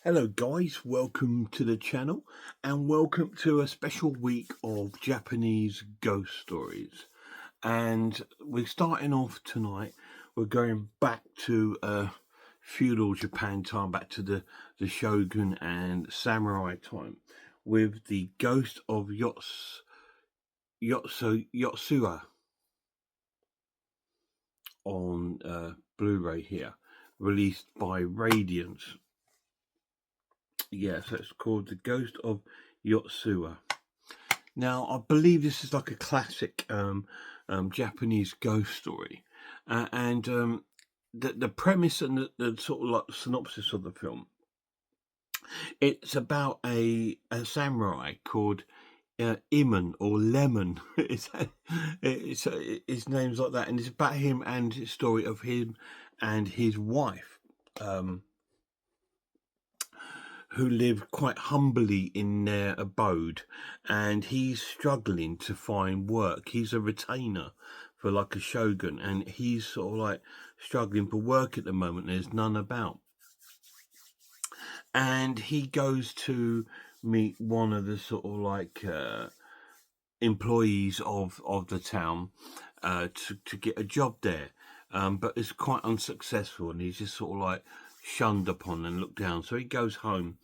Hello guys, welcome to the channel and welcome to a special week of Japanese ghost stories. And we're starting off tonight, we're going back to feudal Japan time, back to the shogun and samurai time with the ghost of Yotsuya on Blu-ray here, released by Radiance. Yes, it's called The Ghost of Yotsuya. Now, I believe this is like a classic Japanese ghost story. The premise and the sort of like synopsis of the film, it's about a samurai called Iman or Lemon. His name's like that, and it's about him and his story of him and his wife. Who live quite humbly in their abode, and he's struggling to find work. He's a retainer for like a shogun, and he's sort of like struggling for work at the moment. There's none about. And he goes to meet one of the sort of like employees of the town to get a job there. But it's quite unsuccessful, and he's just sort of like shunned upon and looked down. So he goes home,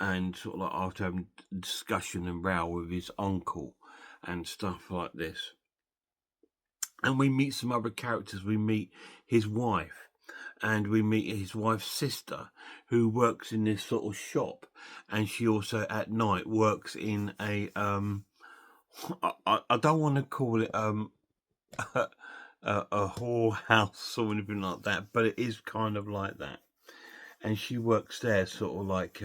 and sort of like after having discussion and row with his uncle and stuff like this. And we meet some other characters. We meet his wife, and we meet his wife's sister, who works in this sort of shop, and she also at night works in a I don't want to call it a whorehouse or anything like that, but it is kind of like that. And she works there sort of like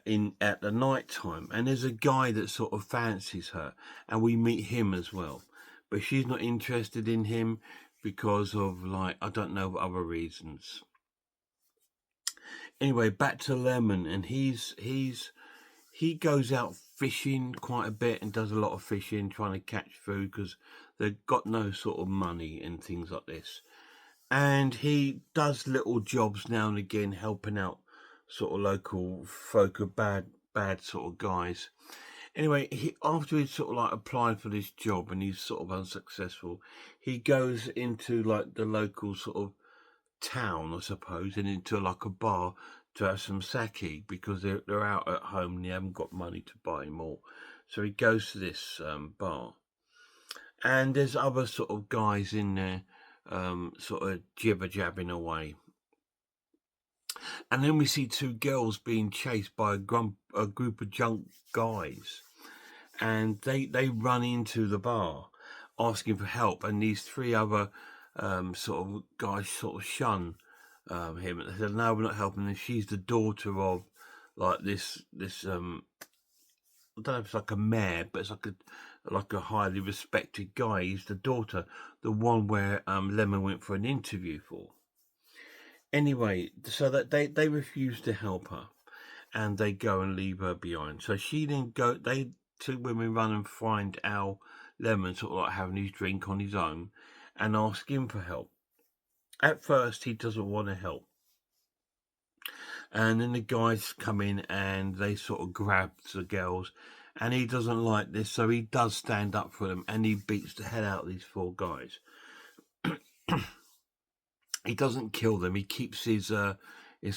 in at the night time, and there's a guy that sort of fancies her, and we meet him as well, but she's not interested in him because of like I don't know other reasons. Anyway, back to Lemon, and he goes out fishing quite a bit and does a lot of fishing, trying to catch food because they've got no sort of money and things like this. And he does little jobs now and again, helping out sort of local folk of bad sort of guys. Anyway, after he's sort of like applied for this job and he's sort of unsuccessful, he goes into like the local sort of town, I suppose, and into like a bar to have some sake because they're out at home and they haven't got money to buy more. So he goes to this bar, and there's other sort of guys in there, sort of jibber jabbing away. And then we see two girls being chased by a group of drunk guys, and they run into the bar asking for help, and these three other sort of guys sort of shun him. They said, "No, we're not helping." And she's the daughter of like this I don't know if it's like a mayor, but it's like a highly respected guy. He's the daughter, the one where Lemon went for an interview for. Anyway, so that they refuse to help her, and they go and leave her behind. So she then they two women run and find Al Lemon sort of like having his drink on his own and ask him for help. At first, he doesn't want to help. And then the guys come in and they sort of grab the girls, and he doesn't like this, so he does stand up for them and he beats the hell out of these four guys. He doesn't kill them. He keeps his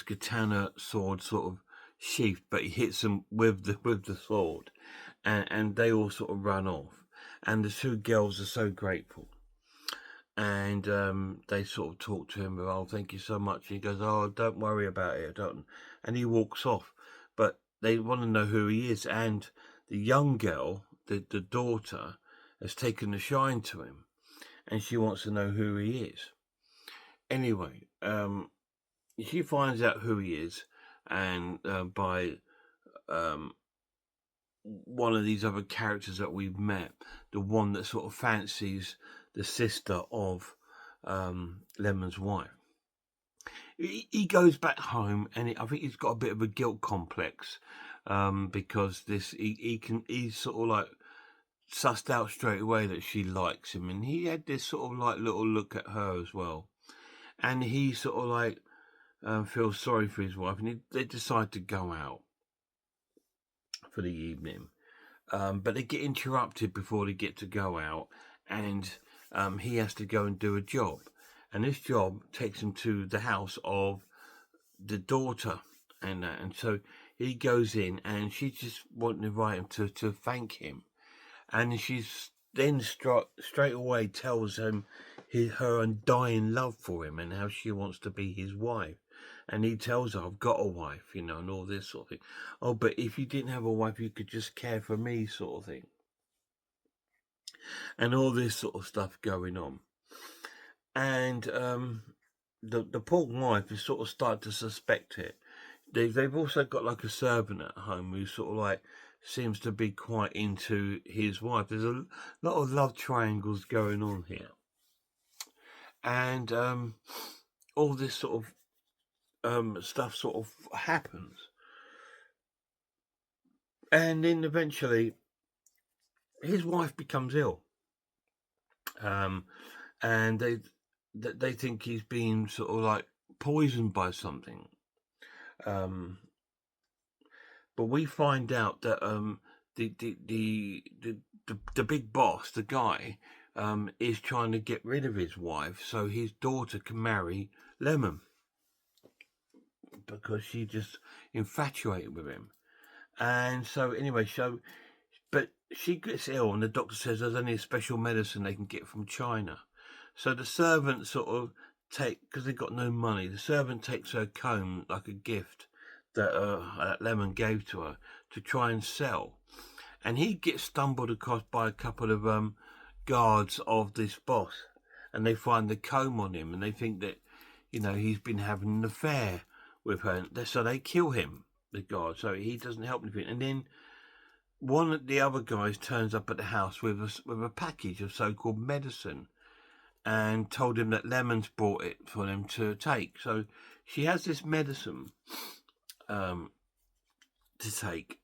katana sword sort of sheathed, but he hits them with the sword, and they all sort of run off. And the two girls are so grateful. And they sort of talk to him, "Oh, thank you so much." And he goes, "Oh, don't worry about it, don't." And he walks off. But they want to know who he is. And the young girl, the daughter, has taken a shine to him, and she wants to know who he is. Anyway, she finds out who he is, and by one of these other characters that we've met, the one that sort of fancies the sister of Lemon's wife. He goes back home, and I think he's got a bit of a guilt complex because he's sort of like sussed out straight away that she likes him, and he had this sort of like little look at her as well, and he sort of like feels sorry for his wife, and they decide to go out for the evening. But they get interrupted before they get to go out, and he has to go and do a job. And this job takes him to the house of the daughter, and so he goes in, and she just wanting to invite him to thank him, and she's then straight away tells him her undying love for him and how she wants to be his wife. And he tells her, I've got a wife, and all this sort of thing. Oh, but if you didn't have a wife, you could just care for me, sort of thing. And all this sort of stuff going on. And the poor wife is sort of started to suspect it. They've also got like a servant at home who sort of like seems to be quite into his wife. There's a lot of love triangles going on here. And all this sort of stuff sort of happens. And then eventually his wife becomes ill. And they think he's been sort of like poisoned by something. But we find out that the big boss, the guy, is trying to get rid of his wife so his daughter can marry Lemon, because she just infatuated with him. And so anyway, but she gets ill, and the doctor says there's only a special medicine they can get from China. So the servant sort of because they've got no money, the servant takes her comb like a gift that Lemon gave to her to try and sell. And he gets stumbled across by a couple of guards of this boss, and they find the comb on him, and they think that, he's been having an affair with her. So they kill him, the guard, so he doesn't help anything. And then one of the other guys turns up at the house with a package of so-called medicine, and told him that Lemon's brought it for them to take. So she has this medicine to take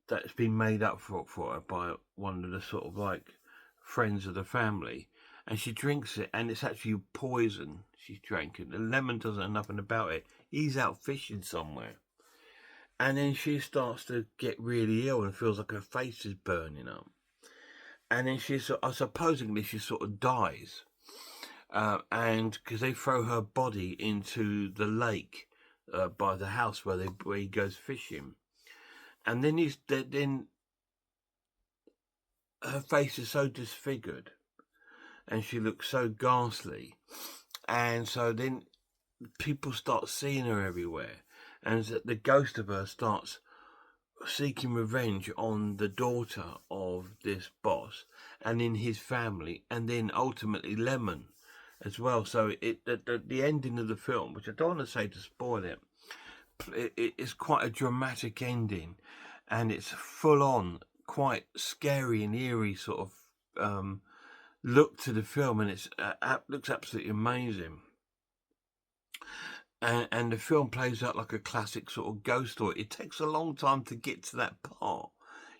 that's been made up for her by one of the sort of like friends of the family, and she drinks it, and it's actually poison she's drinking. And Lemon doesn't know nothing about it. He's out fishing somewhere. And then she starts to get really ill and feels like her face is burning up. And then supposedly she sort of dies. And because they throw her body into the lake by the house where he goes fishing. And then her face is so disfigured, and she looks so ghastly. And so then people start seeing her everywhere, and the ghost of her starts seeking revenge on the daughter of this boss, and in his family, and then ultimately Lemon as well. So the ending of the film, which I don't want to say to spoil it, it's quite a dramatic ending, and it's full on, quite scary and eerie sort of look to the film, and it looks absolutely amazing. And the film plays out like a classic sort of ghost story. It takes a long time to get to that part.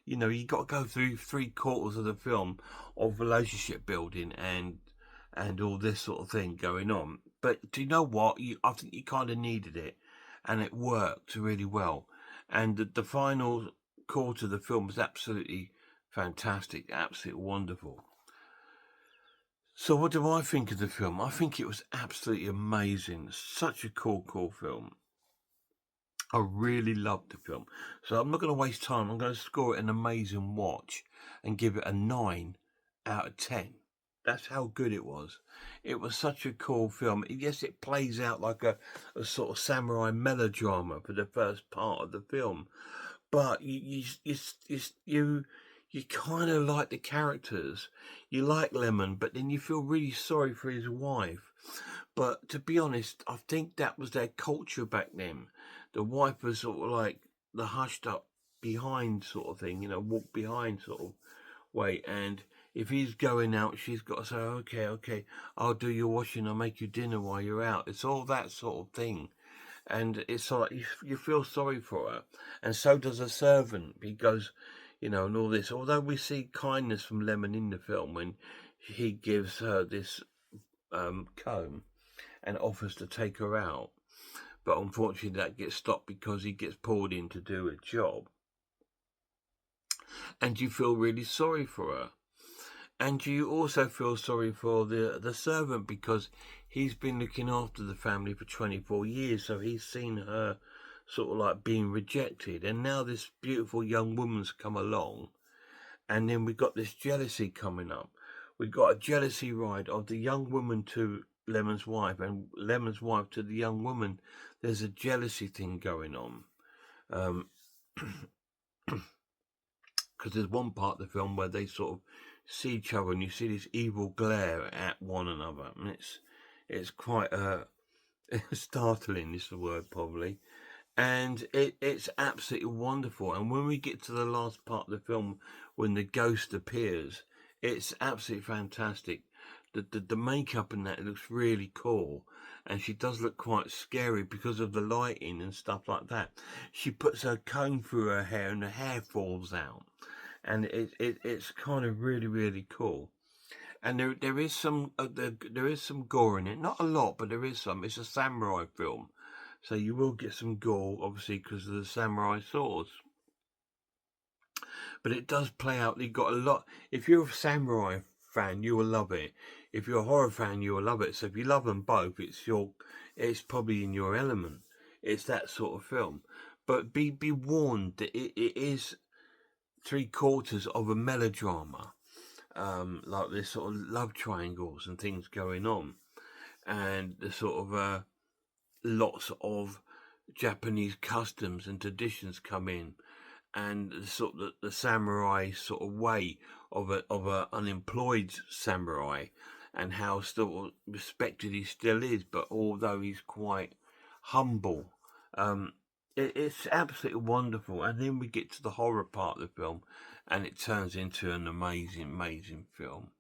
You got to go through 3/4 of the film of relationship building and all this sort of thing going on. But do you know what? I think you kind of needed it, and it worked really well. And the final quarter of the film was absolutely fantastic, absolutely wonderful. So what do I think of the film? I think it was absolutely amazing. Such a cool film. I really loved the film. So I'm not going to waste time. I'm going to score it an amazing watch and give it a 9 out of 10. That's how good it was. It was such a cool film. Yes, it plays out like a sort of samurai melodrama for the first part of the film, but you kind of like the characters. You like Lemon, but then you feel really sorry for his wife. But to be honest, I think that was their culture back then. The wife was sort of like the hushed up behind sort of thing, walk behind sort of way. And if he's going out, she's got to say, okay, I'll do your washing, I'll make you dinner while you're out. It's all that sort of thing. And it's like you feel sorry for her. And so does a servant, because, and all this. Although we see kindness from Lemon in the film when he gives her this comb and offers to take her out. but unfortunately that gets stopped because he gets pulled in to do a job. And you feel really sorry for her. And you also feel sorry for the servant, because he's been looking after the family for 24 years, so he's seen her sort of like being rejected. And now this beautiful young woman's come along, and then we've got this jealousy coming up. We've got a jealousy ride of the young woman to Lemon's wife, and Lemon's wife to the young woman. There's a jealousy thing going on. Because there's one part of the film where they sort of see each other, and you see this evil glare at one another, and it's quite startling is the word probably, and it's absolutely wonderful. And when we get to the last part of the film, when the ghost appears, it's absolutely fantastic. The makeup in that, it looks really cool, and she does look quite scary because of the lighting and stuff like that. She puts her comb through her hair, and the hair falls out, and it's kind of really cool. And there is some there is some gore in it, not a lot, but there is some. It's a samurai film, so you will get some gore, obviously, because of the samurai swords. But it does play out. You've got a lot. If you're a samurai fan, you will love it. If you're a horror fan, you will love it. So if you love them both, it's probably in your element. It's that sort of film. But be warned that it is 3/4 of a melodrama, like there's sort of love triangles and things going on, and the sort of lots of Japanese customs and traditions come in, and the sort of the samurai sort of way of a unemployed samurai, and how still respected he still is, but although he's quite humble. It's absolutely wonderful. And then we get to the horror part of the film, and it turns into an amazing film.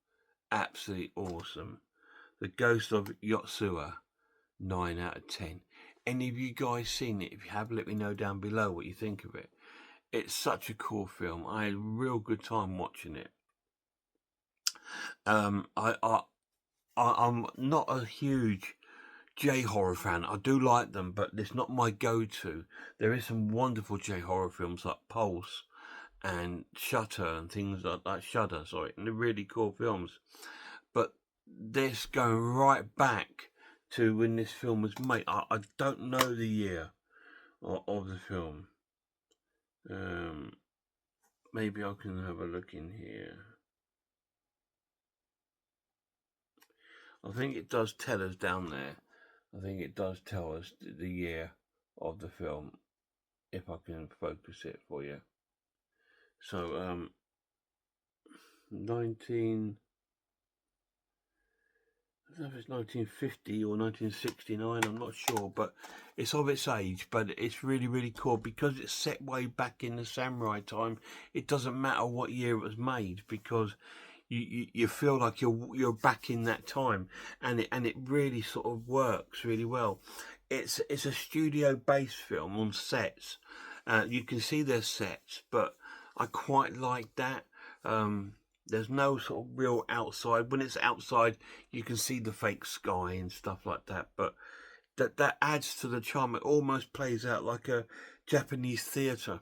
Absolutely awesome. The Ghost of Yotsuya, 9 out of 10. Any of you guys seen it? If you have, let me know down below what you think of it. It's such a cool film. I had a real good time watching it. I'm not a huge J-horror fan. I do like them, but it's not my go-to. There is some wonderful J-horror films like Pulse and Shutter and things like that. Shudder, sorry, and they're really cool films. But this going right back to when this film was made. I don't know the year of the film. Maybe I can have a look in here. I think it does tell us down there. I think it does tell us the year of the film, if I can focus it for you. So, 19... I don't know if it's 1950 or 1969, I'm not sure, but it's of its age, but it's really cool because it's set way back in the samurai time. It doesn't matter what year it was made, because you feel like you're back in that time, and it really sort of works really well. It's a studio based film on sets. You can see their sets, but I quite like that. There's no sort of real outside. When it's outside, you can see the fake sky and stuff like that, but that adds to the charm. It almost plays out like a Japanese theatre,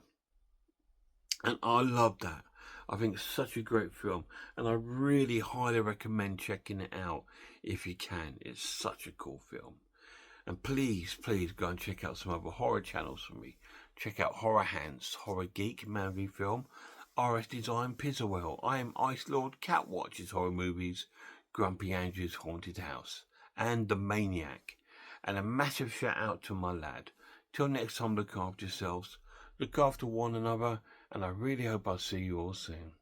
and I love that. I think it's such a great film, and I really highly recommend checking it out if you can. It's such a cool film. And please go and check out some other horror channels for me. Check out Horror Hands, Horror Geek, Man v Film, RS Design, Pizzawell, I Am Ice Lord, Cat Watches Horror Movies, Grumpy Andrew's Haunted House, and The Maniac. And a massive shout out to my lad. Till next time, look after yourselves, look after one another, and I really hope I'll see you all soon.